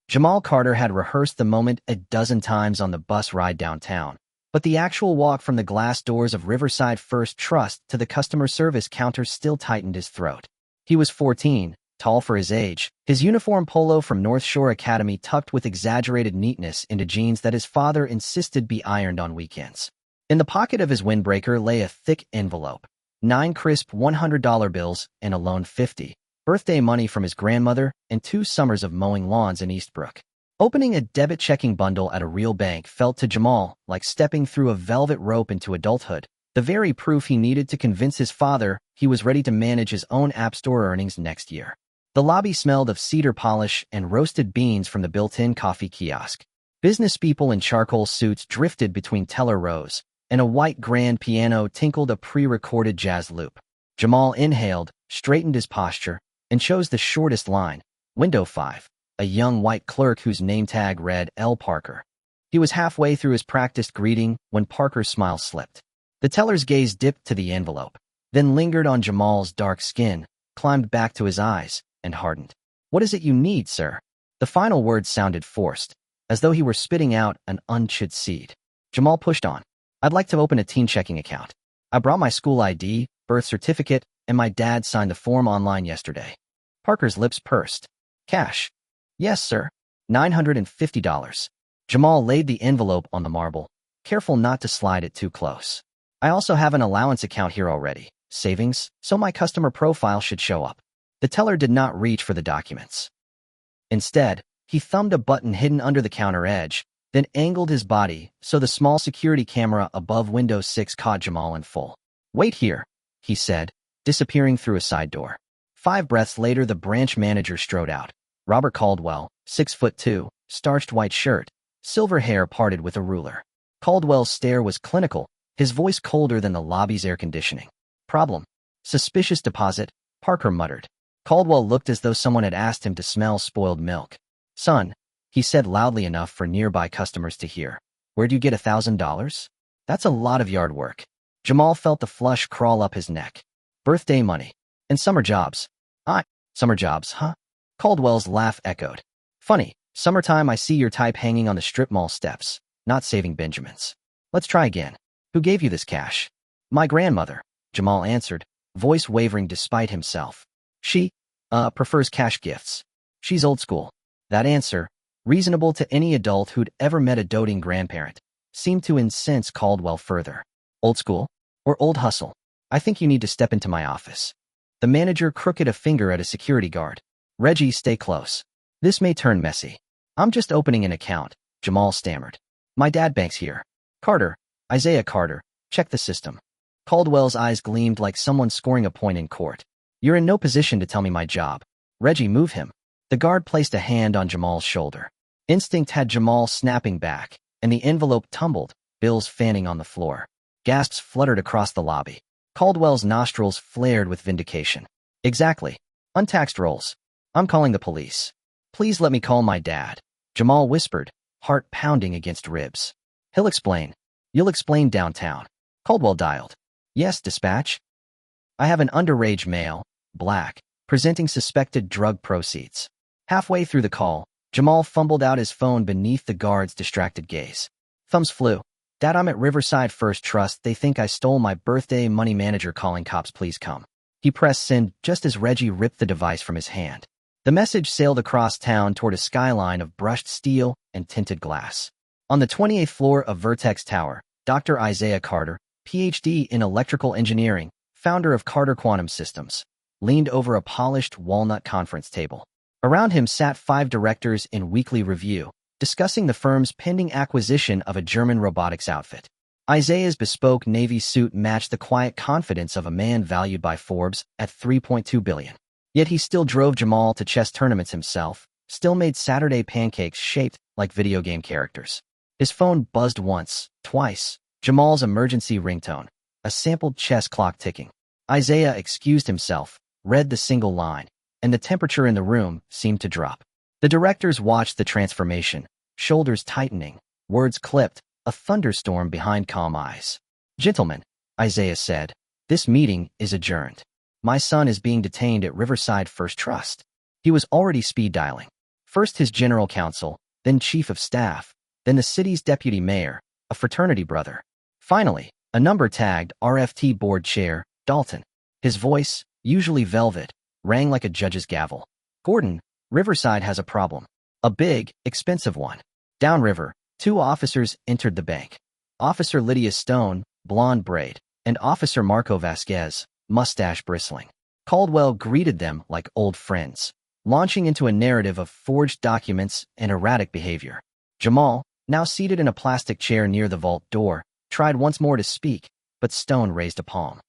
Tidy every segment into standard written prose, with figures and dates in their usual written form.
Jamal Carter had rehearsed the moment a dozen times on the bus ride downtown, but the actual walk from the glass doors of Riverside First Trust to the customer service counter still tightened his throat. He was 14, tall for his age, his uniform polo from North Shore Academy tucked with exaggerated neatness into jeans that his father insisted be ironed on weekends. In the pocket of his windbreaker lay a thick envelope, 9 crisp $100 bills and a lone 50, birthday money from his grandmother, and 2 summers of mowing lawns in Eastbrook. Opening a debit checking bundle at a real bank felt to Jamal like stepping through a velvet rope into adulthood, the very proof he needed to convince his father he was ready to manage his own App Store earnings next year. The lobby smelled of cedar polish and roasted beans from the built-in coffee kiosk. Business people in charcoal suits drifted between teller rows, and a white grand piano tinkled a pre-recorded jazz loop. Jamal inhaled, straightened his posture, and chose the shortest line, Window 5, a young white clerk whose name tag read L. Parker. He was halfway through his practiced greeting when Parker's smile slipped. The teller's gaze dipped to the envelope, then lingered on Jamal's dark skin, climbed back to his eyes, and hardened. "What is it you need, sir?" The final word sounded forced, as though he were spitting out an unchewed seed. Jamal pushed on. "I'd like to open a teen checking account. I brought my school ID, birth certificate, and my dad signed the form online yesterday." Parker's lips pursed. "Cash?" "Yes, sir. $950. Jamal laid the envelope on the marble, careful not to slide it too close. "I also have an allowance account here already, savings, so my customer profile should show up." The teller did not reach for the documents. Instead, he thumbed a button hidden under the counter edge, then angled his body so the small security camera above Window 6 caught Jamal in full. "Wait here," he said, disappearing through a side door. 5 breaths later, the branch manager strode out. Robert Caldwell, 6'2", starched white shirt, silver hair parted with a ruler. Caldwell's stare was clinical, his voice colder than the lobby's air conditioning. "Problem? Suspicious deposit," Parker muttered. Caldwell looked as though someone had asked him to smell spoiled milk. "Son," he said loudly enough for nearby customers to hear, "where'd you get $1,000? That's a lot of yard work." Jamal felt the flush crawl up his neck. "Birthday money. And summer jobs." Summer jobs, huh?" Caldwell's laugh echoed. "Funny, summertime I see your type hanging on the strip mall steps, not saving Benjamins. Let's try again. Who gave you this cash?" "My grandmother," Jamal answered, voice wavering despite himself. "She prefers cash gifts. She's old school." That answer, reasonable to any adult who'd ever met a doting grandparent, seemed to incense Caldwell further. "Old school? Or old hustle? I think you need to step into my office." The manager crooked a finger at a security guard. "Reggie, stay close. This may turn messy." "I'm just opening an account," Jamal stammered. "My dad banks here." "Carter, Isaiah Carter, check the system." Caldwell's eyes gleamed like someone scoring a point in court. "You're in no position to tell me my job. Reggie, move him." The guard placed a hand on Jamal's shoulder. Instinct had Jamal snapping back, and the envelope tumbled, bills fanning on the floor. Gasps fluttered across the lobby. Caldwell's nostrils flared with vindication. "Exactly. Untaxed rolls. I'm calling the police." "Please let me call my dad," Jamal whispered, heart pounding against ribs. "He'll explain." "You'll explain downtown." Caldwell dialed. "Yes, dispatch." "I have an underage male, black, presenting suspected drug proceeds." Halfway through the call, Jamal fumbled out his phone beneath the guard's distracted gaze. Thumbs flew. "Dad, I'm at Riverside First Trust. They think I stole my birthday money. Manager calling, cops, please come." He pressed send just as Reggie ripped the device from his hand. The message sailed across town toward a skyline of brushed steel and tinted glass. On the 28th floor of Vertex Tower, Dr. Isaiah Carter, Ph.D. in electrical engineering, founder of Carter Quantum Systems, leaned over a polished walnut conference table. Around him sat 5 directors in weekly review, discussing the firm's pending acquisition of a German robotics outfit. Isaiah's bespoke navy suit matched the quiet confidence of a man valued by Forbes at $3.2 billion. Yet he still drove Jamal to chess tournaments himself, still made Saturday pancakes shaped like video game characters. His phone buzzed once, twice, Jamal's emergency ringtone, a sampled chess clock ticking. Isaiah excused himself, read the single line, and the temperature in the room seemed to drop. The directors watched the transformation, shoulders tightening, words clipped, a thunderstorm behind calm eyes. "Gentlemen," Isaiah said, "this meeting is adjourned. My son is being detained at Riverside First Trust." He was already speed dialing. First his general counsel, then chief of staff, then the city's deputy mayor, a fraternity brother. Finally, a number-tagged RFT board chair, Dalton. His voice, usually velvet, rang like a judge's gavel. Gordon, Riverside has a problem. A big, expensive one. Downriver, 2 officers entered the bank. Officer Lydia Stone, blonde braid, and Officer Marco Vasquez, mustache bristling. Caldwell greeted them like old friends, launching into a narrative of forged documents and erratic behavior. Jamal, now seated in a plastic chair near the vault door, tried once more to speak, but Stone raised a palm.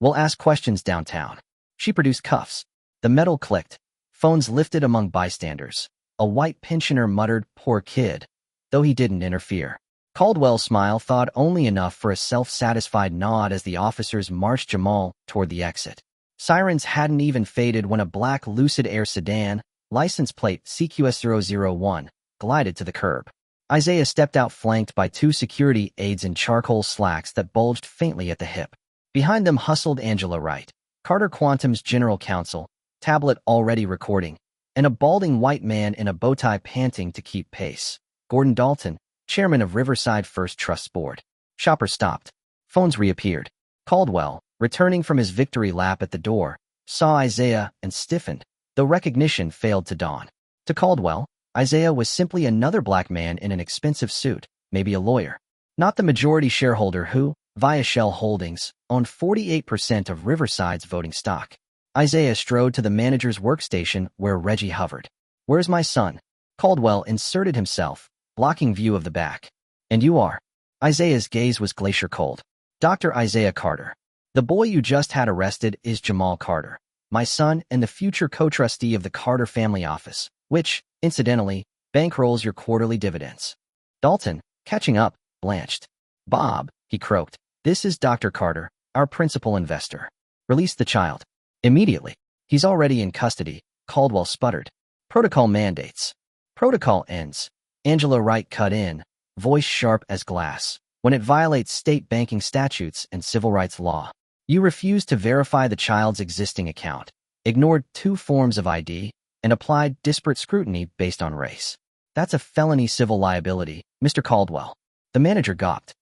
"We'll ask questions downtown." She produced cuffs. The metal clicked. Phones lifted among bystanders. A white pensioner muttered, "Poor kid," though he didn't interfere. Caldwell's smile thawed only enough for a self-satisfied nod as the officers marched Jamal toward the exit. Sirens hadn't even faded when a black Lucid Air sedan, license plate CQS001, glided to the curb. Isaiah stepped out flanked by 2 security aides in charcoal slacks that bulged faintly at the hip. Behind them hustled Angela Wright, Carter Quantum's general counsel, tablet already recording, and a balding white man in a bow tie panting to keep pace. Gordon Dalton, chairman of Riverside First Trust Board. Shopper stopped. Phones reappeared. Caldwell, returning from his victory lap at the door, saw Isaiah and stiffened, though recognition failed to dawn. To Caldwell, Isaiah was simply another black man in an expensive suit, maybe a lawyer. Not the majority shareholder who, via Shell Holdings, owned 48% of Riverside's voting stock. Isaiah strode to the manager's workstation where Reggie hovered. "Where's my son?" Caldwell inserted himself, blocking view of the back. "And you are?" Isaiah's gaze was glacier cold. "Dr. Isaiah Carter. The boy you just had arrested is Jamal Carter, my son and the future co-trustee of the Carter family office, which, incidentally, bankrolls your quarterly dividends." Dalton, catching up, blanched. "Bob," he croaked, "this is Dr. Carter, our principal investor. Release the child. Immediately. He's already in custody," Caldwell sputtered. "Protocol mandates." "Protocol ends," Angela Wright cut in, voice sharp as glass, "when it violates state banking statutes and civil rights law. You refused to verify the child's existing account, ignored 2 forms of ID, and applied disparate scrutiny based on race. That's a felony civil liability, Mr. Caldwell." The manager gawped.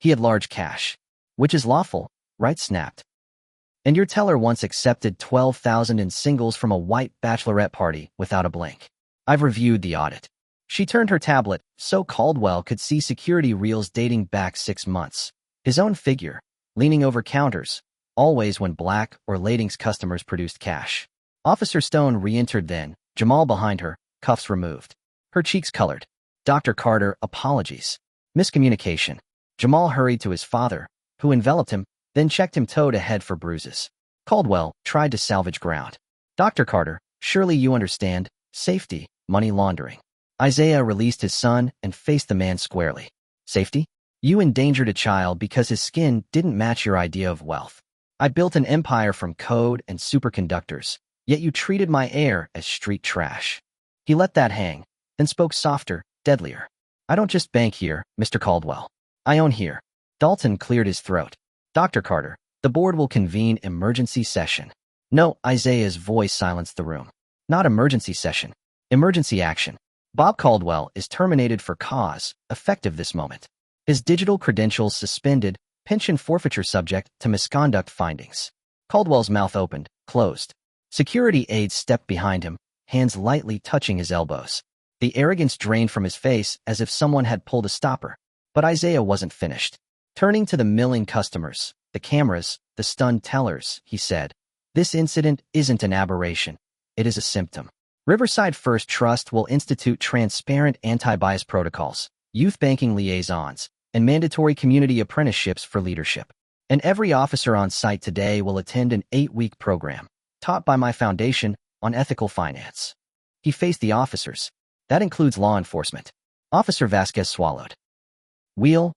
He had large cash. "Which is lawful," Wright snapped. "And your teller once accepted $12,000 in singles from a white bachelorette party without a blink. I've reviewed the audit." She turned her tablet so Caldwell could see security reels dating back 6 months. His own figure, leaning over counters, always when Black or Lading's customers produced cash. Officer Stone re-entered then, Jamal behind her, cuffs removed. Her cheeks colored. "Dr. Carter, apologies. Miscommunication." Jamal hurried to his father, who enveloped him, then checked him toe to head for bruises. Caldwell tried to salvage ground. "Dr. Carter, surely you understand, safety, money laundering." Isaiah released his son and faced the man squarely. "Safety? You endangered a child because his skin didn't match your idea of wealth. I built an empire from code and superconductors, yet you treated my heir as street trash." He let that hang, then spoke softer, deadlier. "I don't just bank here, Mr. Caldwell. I own here." Dalton cleared his throat. "Dr. Carter, the board will convene emergency session." "No," Isaiah's voice silenced the room. "Not emergency session. Emergency action. Bob Caldwell is terminated for cause, effective this moment. His digital credentials suspended, pension forfeiture subject to misconduct findings." Caldwell's mouth opened, closed. Security aides stepped behind him, hands lightly touching his elbows. The arrogance drained from his face as if someone had pulled a stopper. But Isaiah wasn't finished. Turning to the milling customers, the cameras, the stunned tellers, he said, "This incident isn't an aberration. It is a symptom. Riverside First Trust will institute transparent anti-bias protocols, youth banking liaisons, and mandatory community apprenticeships for leadership. And every officer on site today will attend an 8-week program, taught by my foundation, on ethical finance." He faced the officers. "That includes law enforcement." Officer Vasquez swallowed. "We'll,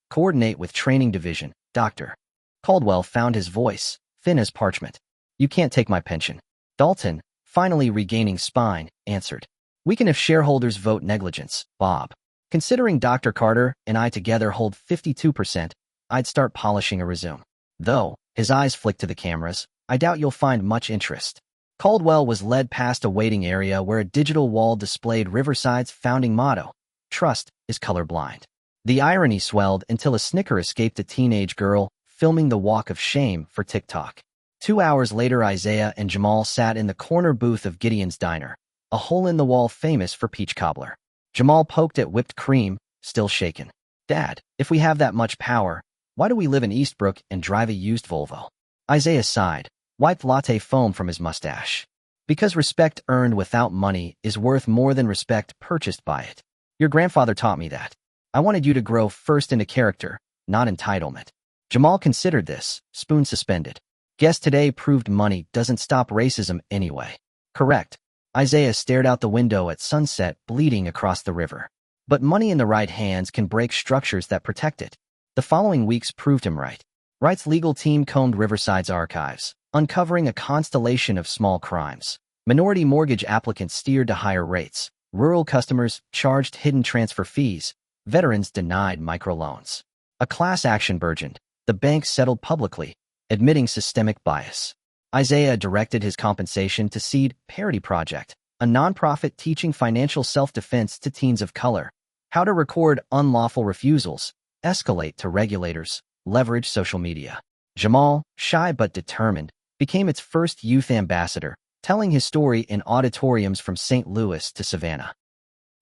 coordinate with training division, Dr." Caldwell found his voice, thin as parchment. "You can't take my pension." Dalton, finally regaining spine, answered. "We can if shareholders vote negligence, Bob. Considering Dr. Carter and I together hold 52%, I'd start polishing a resume. Though," his eyes flicked to the cameras, "I doubt you'll find much interest." Caldwell was led past a waiting area where a digital wall displayed Riverside's founding motto, "Trust is colorblind." The irony swelled until a snicker escaped a teenage girl filming the walk of shame for TikTok. 2 hours later, Isaiah and Jamal sat in the corner booth of Gideon's Diner, a hole-in-the-wall famous for peach cobbler. Jamal poked at whipped cream, still shaken. "Dad, if we have that much power, why do we live in Eastbrook and drive a used Volvo?" Isaiah sighed, wiped latte foam from his mustache. "Because respect earned without money is worth more than respect purchased by it. Your grandfather taught me that. I wanted you to grow first into character, not entitlement." Jamal considered this, spoon suspended. "Guess today proved money doesn't stop racism anyway." "Correct." Isaiah stared out the window at sunset bleeding across the river. "But money in the right hands can break structures that protect it." The following weeks proved him right. Wright's legal team combed Riverside's archives, uncovering a constellation of small crimes. Minority mortgage applicants steered to higher rates. Rural customers charged hidden transfer fees. Veterans denied microloans. A class action burgeoned. The banks settled publicly, admitting systemic bias. Isaiah directed his compensation to Seed Parity Project, a nonprofit teaching financial self-defense to teens of color. How to record unlawful refusals, escalate to regulators, leverage social media. Jamal, shy but determined, became its first youth ambassador, telling his story in auditoriums from St. Louis to Savannah.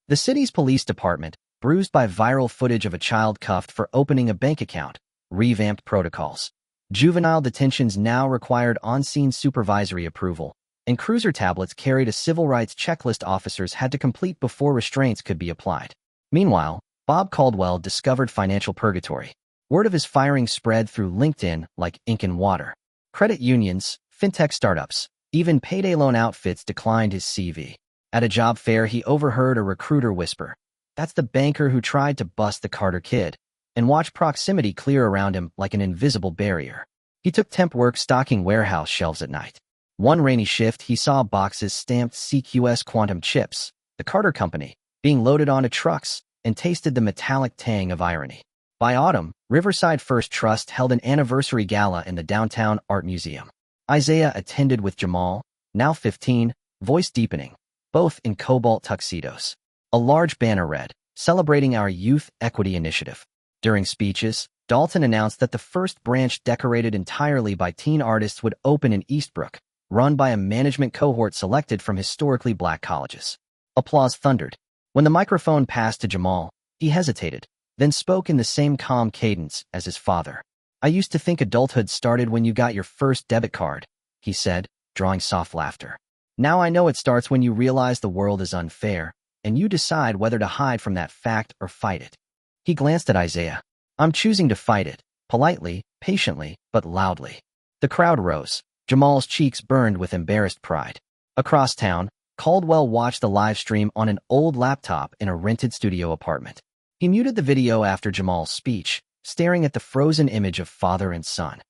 The city's police department, bruised by viral footage of a child cuffed for opening a bank account, revamped protocols. Juvenile detentions now required on-scene supervisory approval, and cruiser tablets carried a civil rights checklist officers had to complete before restraints could be applied. Meanwhile, Bob Caldwell discovered financial purgatory. Word of his firing spread through LinkedIn like ink in water. Credit unions, fintech startups, even payday loan outfits declined his CV. At a job fair, he overheard a recruiter whisper, "That's the banker who tried to bust the Carter kid," and watched proximity clear around him like an invisible barrier. He took temp work stocking warehouse shelves at night. One rainy shift, he saw boxes stamped CQS Quantum Chips, the Carter Company, being loaded onto trucks, and tasted the metallic tang of irony. By autumn, Riverside First Trust held an anniversary gala in the downtown art museum. Isaiah attended with Jamal, now 15, voice deepening, both in cobalt tuxedos. A large banner read, "Celebrating our Youth Equity Initiative." During speeches, Dalton announced that the first branch decorated entirely by teen artists would open in Eastbrook, run by a management cohort selected from historically black colleges. Applause thundered. When the microphone passed to Jamal, he hesitated, then spoke in the same calm cadence as his father. "I used to think adulthood started when you got your first debit card," he said, drawing soft laughter. "Now I know it starts when you realize the world is unfair, and you decide whether to hide from that fact or fight it." He glanced at Isaiah. "I'm choosing to fight it, politely, patiently, but loudly." The crowd rose. Jamal's cheeks burned with embarrassed pride. Across town, Caldwell watched the live stream on an old laptop in a rented studio apartment. He muted the video after Jamal's speech, staring at the frozen image of father and son.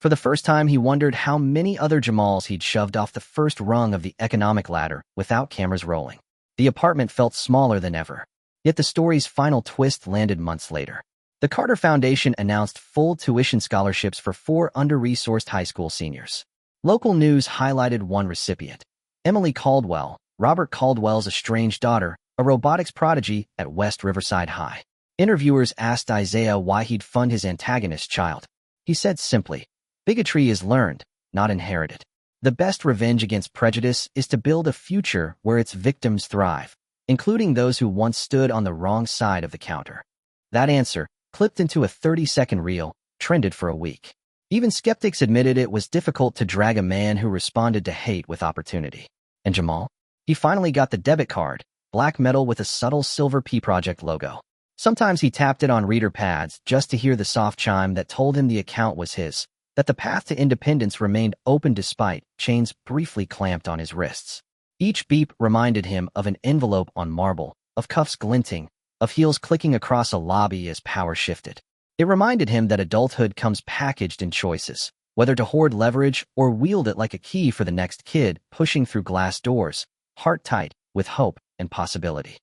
For the first time, he wondered how many other Jamals he'd shoved off the first rung of the economic ladder without cameras rolling. The apartment felt smaller than ever. Yet the story's final twist landed months later. The Carter Foundation announced full tuition scholarships for 4 under-resourced high school seniors. Local news highlighted one recipient, Emily Caldwell, Robert Caldwell's estranged daughter, a robotics prodigy at West Riverside High. Interviewers asked Isaiah why he'd fund his antagonist's child. He said simply, "Bigotry is learned, not inherited. The best revenge against prejudice is to build a future where its victims thrive, including those who once stood on the wrong side of the counter." That answer, clipped into a 30-second reel, trended for a week. Even skeptics admitted it was difficult to drag a man who responded to hate with opportunity. And Jamal? He finally got the debit card, black metal with a subtle silver P Project logo. Sometimes he tapped it on reader pads just to hear the soft chime that told him the account was his, that the path to independence remained open despite chains briefly clamped on his wrists. Each beep reminded him of an envelope on marble, of cuffs glinting, of heels clicking across a lobby as power shifted. It reminded him that adulthood comes packaged in choices, whether to hoard leverage or wield it like a key for the next kid pushing through glass doors, heart tight with hope and possibility.